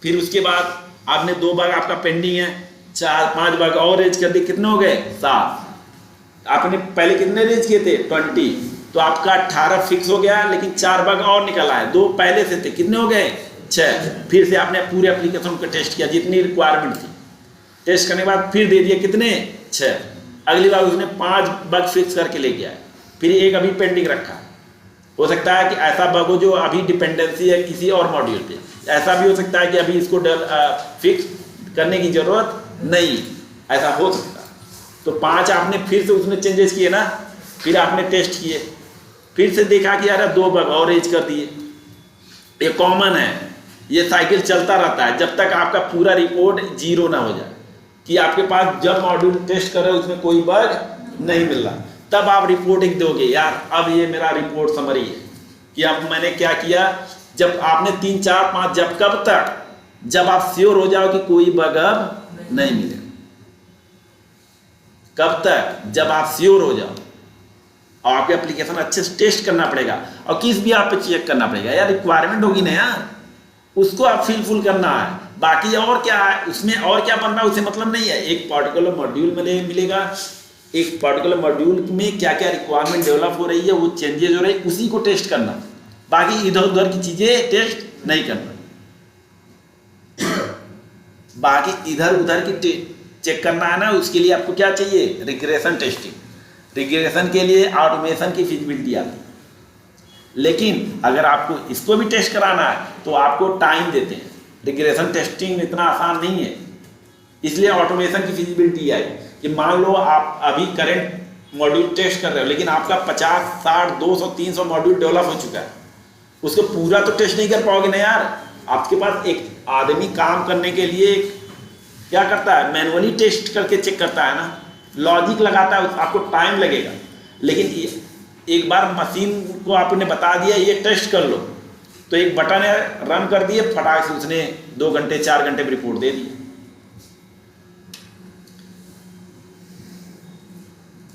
Speaker 1: फिर उसके बाद आपने 2 बग आपका पेंडिंग है, 4-5 बग और रेज कर दिए, कितने हो गए 7। आपने पहले कितने रेज किए थे 20, तो आपका 18 फिक्स हो गया, लेकिन 4 बग और निकल आए, 2 पहले से थे, कितने हो गए 6। फिर से आपने पूरे एप्लीकेशन को टेस्ट किया जितनी रिक्वायरमेंट थी, टेस्ट करने के बाद फिर दे दिए कितने 6। अगली बार उसने 5 बग फिक्स करके ले गया, फिर एक अभी पेंडिंग रखा। हो सकता है कि ऐसा बग हो जो अभी डिपेंडेंसी है किसी और मॉड्यूल पे, ऐसा भी हो सकता है कि अभी इसको फिक्स करने की जरूरत नहीं, ऐसा हो सकता है। तो 5 आपने फिर से उसमें चेंजेस किए ना, फिर आपने टेस्ट किए, फिर से देखा कि यार 2 बग और रेज कर दिए। ये कॉमन है, ये साइकिल चलता रहता है जब तक आपका पूरा रिपोर्ट 0 ना हो जाए, कि आपके पास जब मॉड्यूल टेस्ट कर रहे हो उसमें कोई बग नहीं मिल रहा, तब आप रिपोर्टिंग दोगे यार अब ये मेरा रिपोर्ट समरी है कि अब मैंने क्या किया। जब आपने 3-4-5 कब तक, जब आप श्योर हो जाओ कि कोई बग अब नहीं मिलेगा, कब तक, जब आप श्योर हो जाओ। और आपके एप्लीकेशन अच्छे से टेस्ट करना पड़ेगा, और किस भी आप पे चेक करना पड़ेगा यार, रिक्वायरमेंट होगी ना यार, उसको आप फिल करना है। बाकी और क्या है उसमें, और क्या बन रहा है उसे मतलब नहीं है। एक पर्टिकुलर मॉड्यूल में मिलेगा, एक पर्टिकुलर मॉड्यूल में क्या क्या रिक्वायरमेंट डेवलप हो रही है, वो चेंजेस हो रही है, उसी को टेस्ट करना, बाकी इधर उधर की चीजें टेस्ट नहीं करना। बाकी इधर उधर की चेक करना है ना, उसके लिए आपको क्या चाहिए, रिग्रेशन टेस्टिंग। रिग्रेशन के लिए ऑटोमेशन की फिजिबिलिटी आती है। लेकिन अगर आपको इसको भी टेस्ट कराना है तो आपको टाइम देते हैं। रिग्रेशन टेस्टिंग इतना आसान नहीं है, इसलिए ऑटोमेशन की फिजिबिलिटी आई कि मान लो आप अभी करंट मॉड्यूल टेस्ट कर रहे हो, लेकिन आपका 50, 60, 200, 300 मॉड्यूल डेवलप हो चुका है, उसको पूरा तो टेस्ट नहीं कर पाओगे ना यार। आपके पास एक आदमी काम करने के लिए क्या करता है, मैनुअली टेस्ट करके चेक करता है ना, लॉजिक लगाता है, आपको टाइम लगेगा। लेकिन एक बार मशीन को आपने बता दिया ये टेस्ट कर लो, तो एक बटन है, रन कर दिए, फटाक से उसने 2 घंटे 4 घंटे में रिपोर्ट दे दी।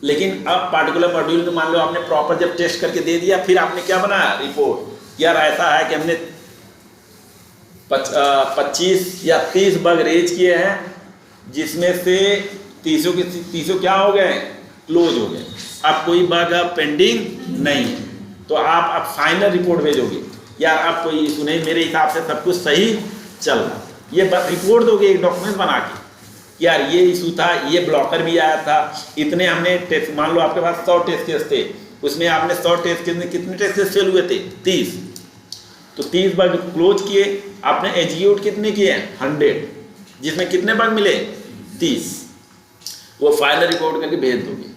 Speaker 1: लेकिन अब पार्टिकुलर मॉड्यूल में मान लो आपने प्रॉपर जब टेस्ट करके दे दिया, फिर आपने क्या बनाया रिपोर्ट, यार ऐसा है कि हमने 25 या 30 बग रेज किए हैं, जिसमें से 30 क्या हो गए, क्लोज हो गए, अब कोई बग पेंडिंग नहीं है। तो आप अब फाइनल रिपोर्ट भेजोगे, यार अब कोई इशू नहीं, मेरे हिसाब से सब कुछ सही चल रहा, ये रिपोर्ट दोगे एक डॉक्यूमेंट बना के, यार ये इशू था, ये ब्लॉकर भी आया था, इतने हमने टेस्ट, मान लो आपके पास 100 टेस्ट केस थे, उसमें आपने 100 टेस्ट केस में कितने टेस्ट केस फेल हुए थे, 30, तो 30 बग क्लोज किए, आपने एग्जीक्यूट कितने किए, 100, जिसमें कितने बग मिले, 30, वो फाइनल रिपोर्ट करके भेज दोगे।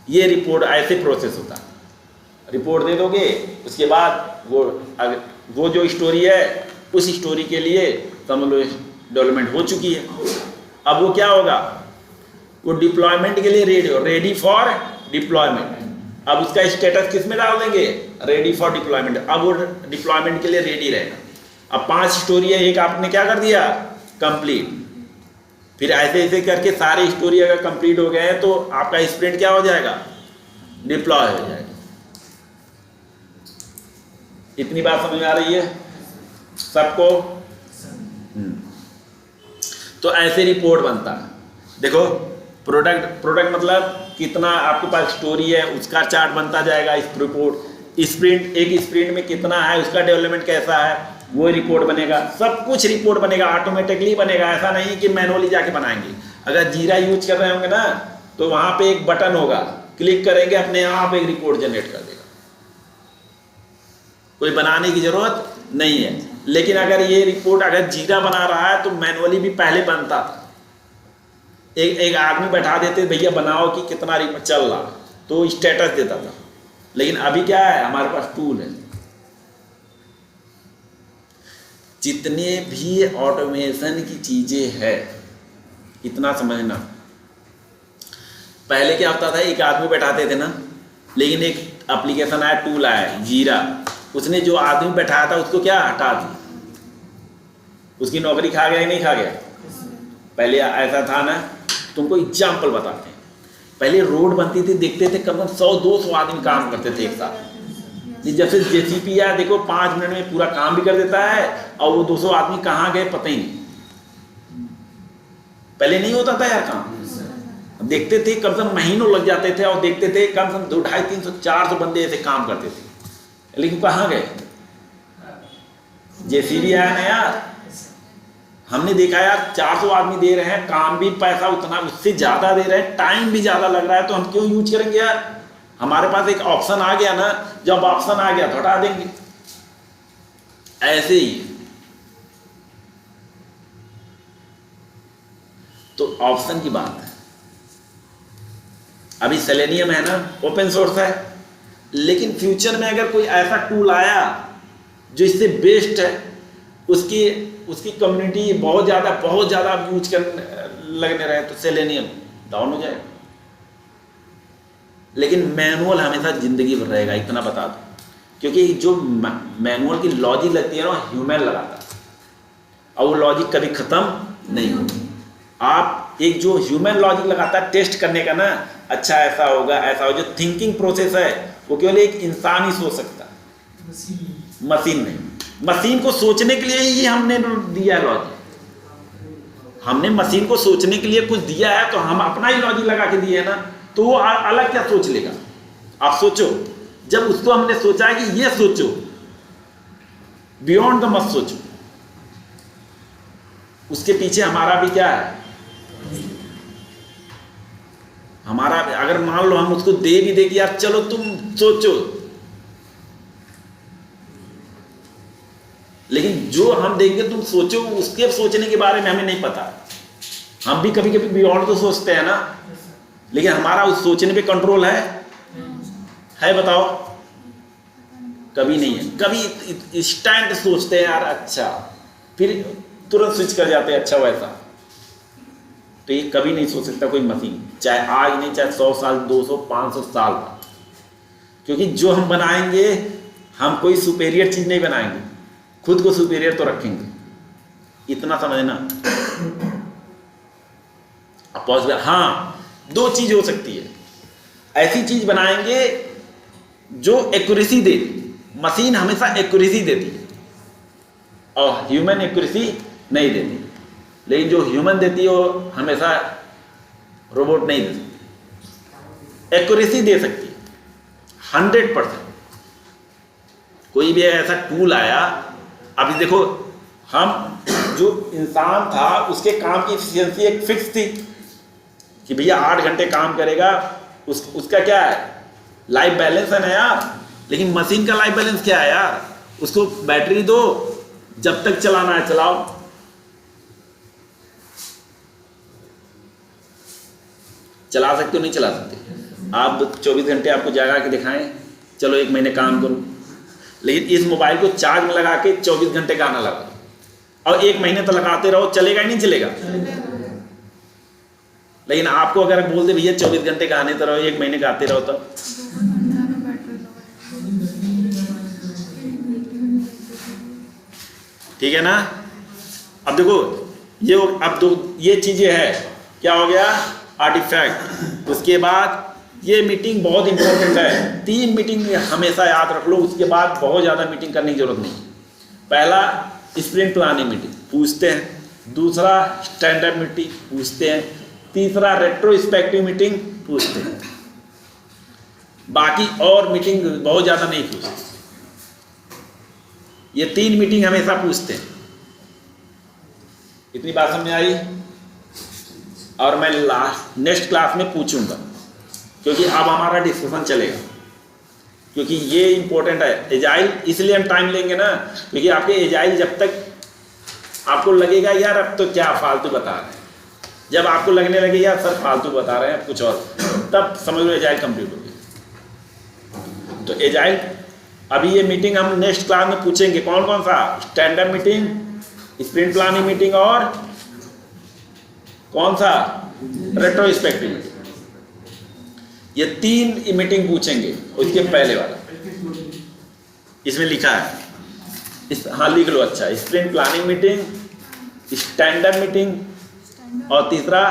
Speaker 1: ये रिपोर्ट ऐसे प्रोसेस होता है, रिपोर्ट दे दोगे, उसके बाद वो जो स्टोरी है उस स्टोरी के लिए समझ लो डेवलपमेंट हो चुकी है। अब वो क्या होगा, वो डिप्लॉयमेंट के लिए रेडी फॉर डिप्लॉयमेंट। अब उसका स्टेटस किस में डाल देंगे, रेडी फॉर डिप्लॉयमेंट। अब वो डिप्लॉयमेंट के लिए रेडी रहेगा। अब 5 स्टोरी है, एक आपने क्या कर दिया, कंप्लीट, फिर ऐसे ऐसे करके सारे स्टोरी अगर कंप्लीट हो गए हैं तो आपका स्प्रिंट क्या हो जाएगा, डिप्लॉय हो जाएगा। इतनी बात समझ में आ रही है सबको? तो ऐसे रिपोर्ट बनता है। देखो प्रोडक्ट मतलब कितना आपके पास स्टोरी है उसका चार्ट बनता जाएगा, इस रिपोर्ट स्प्रिंट, एक स्प्रिंट में कितना है, उसका डेवलपमेंट कैसा है, वो रिपोर्ट बनेगा। सब कुछ रिपोर्ट बनेगा, ऑटोमेटिकली बनेगा, ऐसा नहीं कि मैनुअली जाके बनाएंगे। अगर जीरा यूज कर रहे होंगे ना तो वहां पे एक बटन होगा, क्लिक करेंगे अपने आप एक रिपोर्ट जनरेट कर देगा, कोई बनाने की जरूरत नहीं है। लेकिन अगर ये रिपोर्ट अगर जीरा बना रहा है तो मैनुअली भी पहले बनता था, एक आदमी बैठा देते भैया बनाओ कि कितना रिपोर्ट चल रहा, तो स्टेटस देता था। लेकिन अभी क्या है, हमारे पास टूल है। जितने भी ऑटोमेशन की चीजें है, इतना समझना, पहले क्या होता था, एक आदमी बैठाते थे ना, लेकिन एक एप्लीकेशन आया, टूल आया जीरा, उसने जो आदमी बैठाया था उसको क्या हटा दिया, उसकी नौकरी खा गया कि नहीं खा गया। पहले ऐसा था ना, तुमको एग्जाम्पल बताते हैं, पहले रोड बनती थी, देखते थे कम से कम 100-200 आदमी काम करते थे एक साथ। जब से जेसीपी आया, देखो 5 मिनट में पूरा काम भी कर देता है, और वो 200 आदमी कहाँ गए पता ही नहीं। पहले नहीं होता था यार काम, देखते थे कम से कम महीनों लग जाते थे, और देखते थे कम से कम 200, 300, 400 बंदे ऐसे काम करते थे, लेकिन कहाँ गए, जेसीबी आया ना यार, हमने देखा यार 400 आदमी दे रहे हैं, काम भी पैसा उतना उससे ज्यादा दे रहे हैं, टाइम भी ज्यादा लग रहा है, तो हम क्यों यूज करेंगे यार। हमारे पास एक ऑप्शन आ गया ना, जब ऑप्शन आ गया तो हटा देंगे। ऐसे ही तो ऑप्शन की बात है। अभी सेलेनियम है ना, ओपन सोर्स है, लेकिन फ्यूचर में अगर कोई ऐसा टूल आया जो इससे बेस्ट है, उसकी कम्युनिटी बहुत ज़्यादा यूज करने लगने रहे, तो सेलेनियम डाउन हो जाएगा। लेकिन मैनुअल हमेशा जिंदगी भर रहेगा, इतना बता दो, क्योंकि जो मैनुअल की लॉजिक लगती है ना, ह्यूमन लगाता है, और वो लॉजिक कभी ख़त्म नहीं होगी। आप एक जो ह्यूमन लॉजिक लगाता है टेस्ट करने का ना, अच्छा ऐसा होगा ऐसा हो, जो थिंकिंग प्रोसेस है वो केवल एक इंसान ही सोच सकता है, मशीन नहीं। मशीन को सोचने के लिए ही हमने दिया है लॉजिक, हमने मशीन को सोचने के लिए कुछ दिया है, तो हम अपना ही लॉजिक लगा के दिए है ना, तो वो अलग क्या सोच लेगा। आप सोचो, जब उसको हमने सोचा है कि ये सोचो, बियॉन्ड द मत सोचो, उसके पीछे हमारा भी क्या है, हमारा अगर मान लो हम उसको दे भी देगी यार चलो तुम सोचो, लेकिन जो हम देंगे तुम सोचो, उसके सोचने के बारे में हमें नहीं पता। हम भी कभी कभी बियॉन्ड तो सोचते हैं ना, लेकिन हमारा उस सोचने पे कंट्रोल है बताओ? कभी नहीं है। कभी इंस्टेंट सोचते हैं यार अच्छा, फिर तुरंत स्विच कर जाते हैं अच्छा वैसा। तो ये कभी नहीं सोच सकता कोई मशीन, चाहे आज नहीं, चाहे 100 साल 200 500 साल बाद, क्योंकि जो हम बनाएंगे हम कोई सुपेरियर चीज नहीं बनाएंगे, खुद को सुपेरियर तो रखेंगे, इतना समझना। अब पॉसिबल, हाँ 2 चीज हो सकती है, ऐसी चीज बनाएंगे जो एक्यूरेसी दे, मशीन हमेशा एक्यूरेसी देती है और ह्यूमन एक्यूरेसी नहीं देती, लेकिन जो ह्यूमन देती है वो हमेशा रोबोट नहीं दे सकती। एक्यूरेसी दे सकती है 100%। कोई भी ऐसा टूल आया, अभी देखो हम जो इंसान था उसके काम की एफिशिएंसी एक फिक्स थी कि भैया 8 घंटे काम करेगा, उसका क्या है लाइफ बैलेंस है ना यार। लेकिन मशीन का लाइफ बैलेंस क्या है यार, उसको बैटरी दो, जब तक चलाना है चलाओ। चला सकते हो नहीं चला सकते आप, 24 घंटे आपको जगा के दिखाएं चलो 1 महीने काम करो, लेकिन इस मोबाइल को चार्ज में लगा के 24 घंटे गाना लगा और 1 महीने तो लगाते रहो, चलेगा ही नहीं चलेगा। लेकिन आपको अगर बोल दे भैया 24 घंटे गाने तो रहो, 1 महीने गाते रहो, तो ठीक है ना। अब देखो ये ये चीजें है, क्या हो गया आर्टिफैक्ट। उसके बाद ये मीटिंग बहुत इंपॉर्टेंट है, 3 मीटिंग हमेशा याद रख लो, उसके बाद बहुत ज़्यादा मीटिंग करने की जरूरत नहीं। पहला स्प्रिंट प्लानिंग मीटिंग पूछते हैं, दूसरा स्टैंडर्ड मीटिंग पूछते हैं, तीसरा रेट्रोस्पेक्टिव मीटिंग पूछते हैं, बाकी और मीटिंग बहुत ज़्यादा नहीं पूछते। ये 3 मीटिंग हमेशा पूछते हैं। इतनी बात समझ आई? और मैं नेक्स्ट क्लास में पूछूंगा, क्योंकि अब हमारा डिस्कशन चलेगा, क्योंकि ये इंपॉर्टेंट है। एजाइल इसलिए हम टाइम लेंगे ना, क्योंकि आपके एजाइल जब तक आपको लगेगा यार अब तो क्या फालतू बता रहे हैं, जब आपको लगने लगे यार सर फालतू बता रहे हैं कुछ और, तब समझ लो एजाइल कंप्लीट हो गया। तो एजाइल अभी ये मीटिंग हम नेक्स्ट क्लास में पूछेंगे, कौन कौन सा, standard meeting, sprint planning meeting और कौन सा रेट्रोस्पेक्टिव मीटिंग। ये 3 मीटिंग पूछेंगे। उसके पहले वाला इसमें लिखा है, हाँ लिख लो अच्छा, sprint planning meeting, standard meeting और तीसरा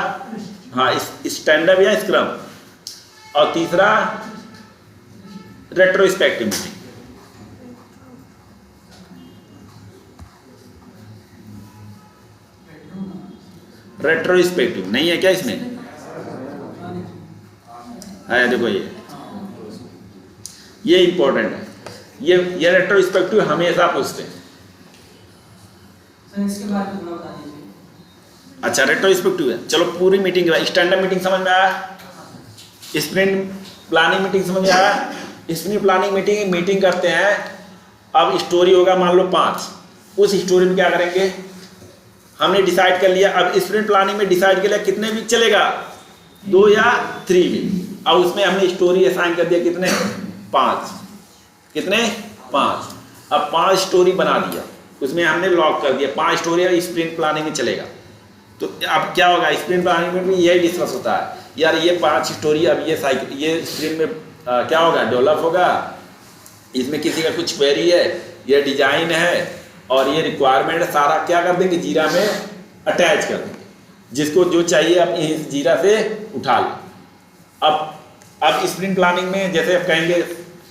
Speaker 1: हाँ स्टैंडर्ड या स्क्रम, और तीसरा रेट्रोस्पेक्टिव मीटिंग। रेट्रोस्पेक्टिव नहीं है क्या इसमें? है देखो ये इंपॉर्टेंट है, ये रेट्रोस्पेक्टिव हमेशा पूछते हैं।
Speaker 2: सर इसके बारे में थोड़ा बता दीजिए।
Speaker 1: अच्छा रेट्रोस्पेक्टिव है, चलो पूरी मीटिंग के बाद स्टैंडर्ड मीटिंग समझ में आया, स्प्रिंट प्लानिंग मीटिंग समझ में आया। स्प्रिंट प्लानिंग मीटिंग करते हैं, अब स्टोरी होगा मान लो 5, उस स्टोरी में क्या करेंगे हमने डिसाइड कर लिया। अब स्प्रिंट प्लानिंग में डिसाइड कर लिया कितने वीक चलेगा, 2 या 3 वीक। अब उसमें हमने स्टोरी असाइन कर दिया कितने, 5, कितने 5। अब 5 स्टोरी बना दिया, उसमें हमने लॉक कर दिया 5 स्टोरी स्प्रिंट प्लानिंग में चलेगा। तो अब क्या होगा, स्प्रिंट प्लानिंग में भी यही डिस्कस होता है यार, ये 5 स्टोरी अब ये साइकिल ये स्प्रिंट में क्या होगा, डेवलप होगा, इसमें किसी का कुछ क्वेरी है, ये डिजाइन है और ये रिक्वायरमेंट सारा क्या कर देंगे जीरा में अटैच कर देंगे, जिसको जो चाहिए आप इस जीरा से उठा लो। अब स्प्रिंट प्लानिंग में जैसे आप कहेंगे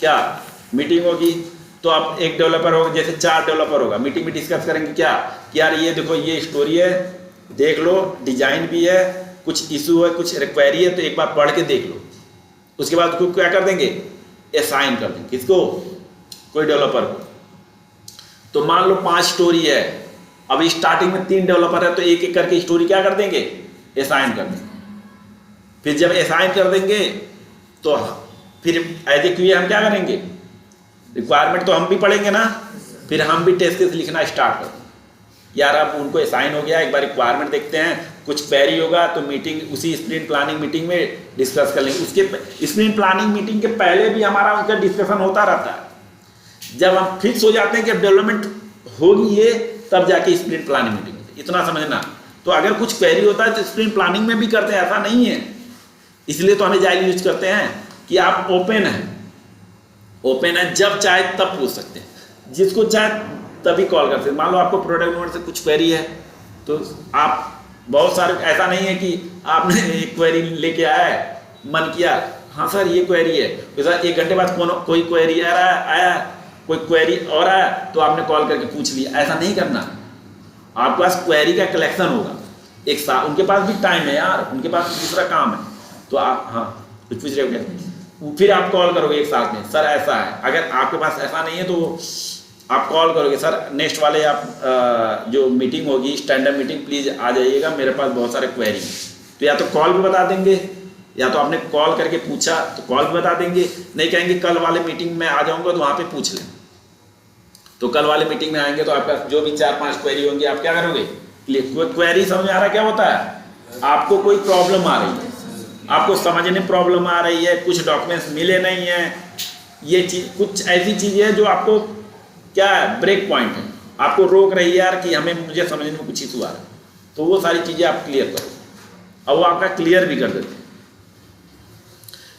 Speaker 1: क्या मीटिंग होगी, तो अब एक डेवलपर होगा, जैसे 4 डेवलपर होगा, मीटिंग में डिस्कस करेंगे क्या कि यार ये देखो ये स्टोरी है, देख लो, डिजाइन भी है, कुछ इशू है, कुछ रिक्वायरी है, तो एक बार पढ़ के देख लो। उसके बाद उसको क्या कर देंगे, असाइन कर देंगे, किसको, कोई डेवलपर को। तो मान लो 5 स्टोरी है, अब स्टार्टिंग में 3 डेवलपर है, तो एक एक करके स्टोरी क्या कर देंगे, असाइन कर देंगे। फिर जब असाइन कर देंगे तो फिर एज ए क्यूए हम क्या करेंगे, रिक्वायरमेंट तो हम भी पढ़ेंगे ना, फिर हम भी टेस्ट केस लिखना स्टार्ट कर देंगे। यार अब उनको असाइन हो गया, एक बार रिक्वायरमेंट देखते हैं, कुछ क्वेरी होगा तो मीटिंग उसी स्प्रिंट प्लानिंग मीटिंग में डिस्कस कर लेंगे। उसके स्प्रिंट प्लानिंग मीटिंग के पहले भी हमारा उनका डिस्कशन होता रहता है। जब हम फिक्स हो जाते हैं कि डेवलपमेंट होगी ये, तब जाके स्प्रिंट प्लानिंग मीटिंग होती है, इतना समझना। तो अगर कुछ क्वेरी होता है तो स्प्रिंट प्लानिंग में भी करते हैं, ऐसा नहीं है। इसलिए तो हम एजाइल यूज करते हैं कि आप ओपन है, जब चाहे तब पूछ सकते हैं, जिसको चाहे तभी कॉल कर सकते हैं। मान लो आपको प्रोडक्ट ओनर से कुछ क्वेरी है तो आप बहुत सारे, ऐसा नहीं है कि आपने एक क्वेरी लेके आया है, मन किया हाँ सर ये क्वेरी है, तो सर 1 घंटे बाद कोई क्वेरी आया कोई क्वेरी और आया तो आपने कॉल करके पूछ लिया। ऐसा नहीं करना। आपके पास क्वेरी का कलेक्शन होगा एक साथ, उनके पास भी टाइम है यार, उनके पास दूसरा काम है, तो आप हाँ कुछ पूछ रहे हो क्या, फिर आप कॉल करोगे एक साथ में, सर ऐसा है। अगर आपके पास ऐसा नहीं है तो आप कॉल करोगे, सर नेक्स्ट वाले आप जो मीटिंग होगी स्टैंडर्ड मीटिंग प्लीज़ आ जाइएगा, मेरे पास बहुत सारे क्वेरी हैं। तो या तो कॉल भी बता देंगे, या तो आपने कॉल करके पूछा तो कॉल भी बता देंगे, नहीं कहेंगे कल वाले मीटिंग में आ जाऊँगा तो वहाँ पर पूछ लें। तो कल वाले मीटिंग में आएंगे तो आपका जो भी 4-5 क्वेरी होंगी आप क्या करोगे, क्वेरी समझ में आ रहा क्या होता है, आपको कोई प्रॉब्लम आ रही है, आपको समझने प्रॉब्लम आ रही है, कुछ डॉक्यूमेंट्स मिले नहीं है, ये चीज़ कुछ ऐसी चीज़ें हैं जो आपको क्या है ब्रेक पॉइंट है, आपको रोक रही है यार कि मुझे समझने में कुछ इशू आ रहा है, तो वो सारी चीज़ें आप क्लियर करो और वो आपका क्लियर भी कर देते हैं।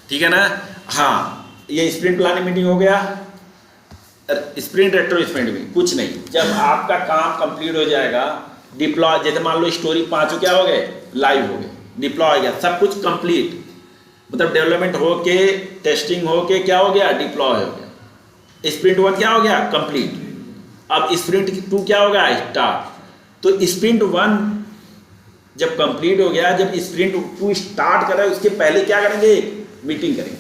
Speaker 1: ठीक है ना। हाँ, ये स्प्रिंट प्लानिंग मीटिंग हो गया। स्प्रिंट रेट्रो स्प्रिंट में कुछ नहीं, जब आपका काम कंप्लीट हो जाएगा, डिप्लॉय, जैसे मान लो स्टोरी 5 क्या हो गए, लाइव हो गए, डिप्लॉय हो गया, सब कुछ कंप्लीट, मतलब डेवलपमेंट हो के टेस्टिंग हो के क्या हो गया, डिप्लॉय हो गया। स्प्रिंट 1 क्या हो गया, कंप्लीट। अब स्प्रिंट 2 क्या होगा, स्टार्ट। तो स्प्रिंट 1 जब कंप्लीट हो गया, जब स्प्रिंट 2 स्टार्ट कर रहा है उसके पहले क्या करेंगे, मीटिंग करेंगे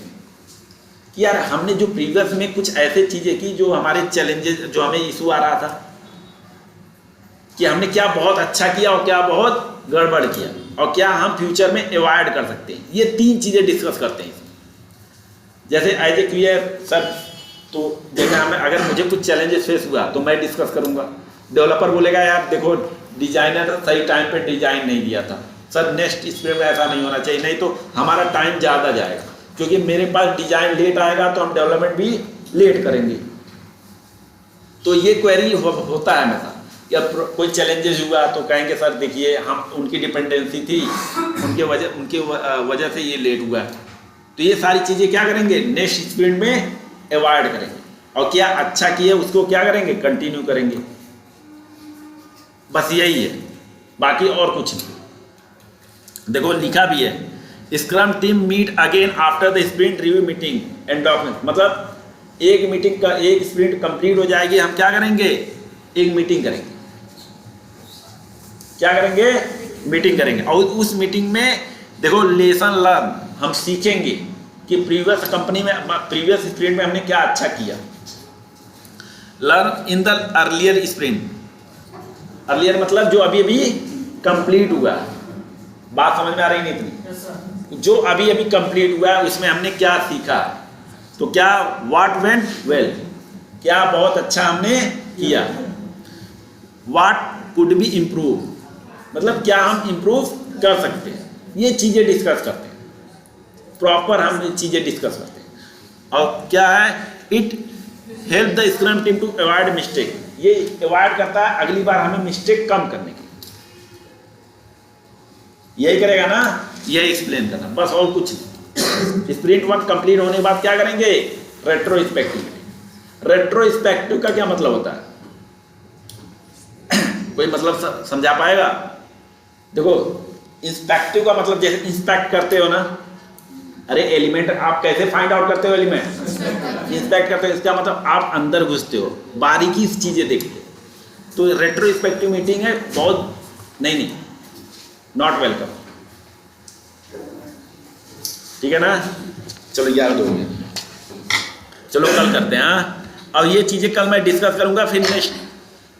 Speaker 1: कि यार हमने जो प्रीवियस में कुछ ऐसे चीज़ें की जो हमारे चैलेंजेस, जो हमें इशू आ रहा था, कि हमने क्या बहुत अच्छा किया और क्या बहुत गड़बड़ किया, और क्या हम फ्यूचर में अवॉइड कर सकते हैं। ये 3 चीज़ें डिस्कस करते हैं। जैसे एज ए क्लियर सर, तो जैसे हमें अगर मुझे कुछ चैलेंजेस फेस हुआ तो मैं डिस्कस करूँगा। डेवलपर बोलेगा यार देखो डिजाइनर सही टाइम पे डिजाइन नहीं दिया था, सर नेक्स्ट स्प्रिंट में ऐसा नहीं होना चाहिए, नहीं तो हमारा टाइम ज़्यादा जाएगा, क्योंकि मेरे पास डिजाइन लेट आएगा तो हम डेवलपमेंट भी लेट करेंगे। तो ये क्वेरी होता है हमेशा। या कोई चैलेंजेस हुआ तो कहेंगे सर देखिए हम उनकी डिपेंडेंसी थी, उनके वजह से ये लेट हुआ। तो ये सारी चीज़ें क्या करेंगे, नेक्स्ट स्प्रिंट में अवॉइड करेंगे, और क्या अच्छा किया उसको क्या करेंगे, कंटिन्यू करेंगे। बस यही है, बाकी और कुछ नहीं। देखो लिखा भी है, scrum team meet again after the sprint review meeting and document, मतलब एक मीटिंग का एक स्प्रिंट कंप्लीट हो जाएगी, हम क्या करेंगे, एक मीटिंग करेंगे। क्या करेंगे, मीटिंग करेंगे, और उस मीटिंग में देखो लेसन लर्न हम सीखेंगे कि प्रीवियस कंपनी में, प्रीवियस स्प्रिंट में हमने क्या अच्छा किया। Learn in the earlier sprint, earlier मतलब जो अभी अभी कंप्लीट हुआ। बात समझ में आ रही नहीं इतनी, जो अभी अभी कंप्लीट हुआ है उसमें हमने क्या सीखा। तो क्या व्हाट वेंट वेल, क्या बहुत अच्छा हमने किया। व्हाट कुड बी इम्प्रूव, मतलब क्या हम इम्प्रूव कर सकते हैं। ये चीज़ें डिस्कस करते हैं, प्रॉपर हम ये चीज़ें डिस्कस करते हैं। और क्या है, it help the scrum team to avoid mistake, ये अवॉइड करता है अगली बार हमें मिस्टेक कम करने की। यही करेगा ना, यही एक्सप्लेन करना, बस और कुछ नहीं। स्प्रिंट 1 कंप्लीट होने के बाद क्या करेंगे, रेट्रोस्पेक्टिव। रेट्रोस्पेक्टिव का क्या मतलब होता है, कोई मतलब समझा पाएगा। देखो इंस्पेक्टिव का मतलब जैसे इंस्पेक्ट करते हो ना, अरे एलिमेंट आप कैसे फाइंड आउट करते हो, एलिमेंट इंस्पेक्ट करते हो, इसका मतलब आप अंदर घुसते हो, बारीकी से चीजें देखते हो। तो रेट्रोस्पेक्टिव मीटिंग है, बहुत नहीं, नॉट वेलकम। ठीक है ना, चलो 11 हो गया, चलो कल करते हैं। हाँ, और ये चीजें कल मैं डिस्कस करूंगा, फिर नेक्स्ट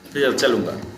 Speaker 1: फिर चलूंगा।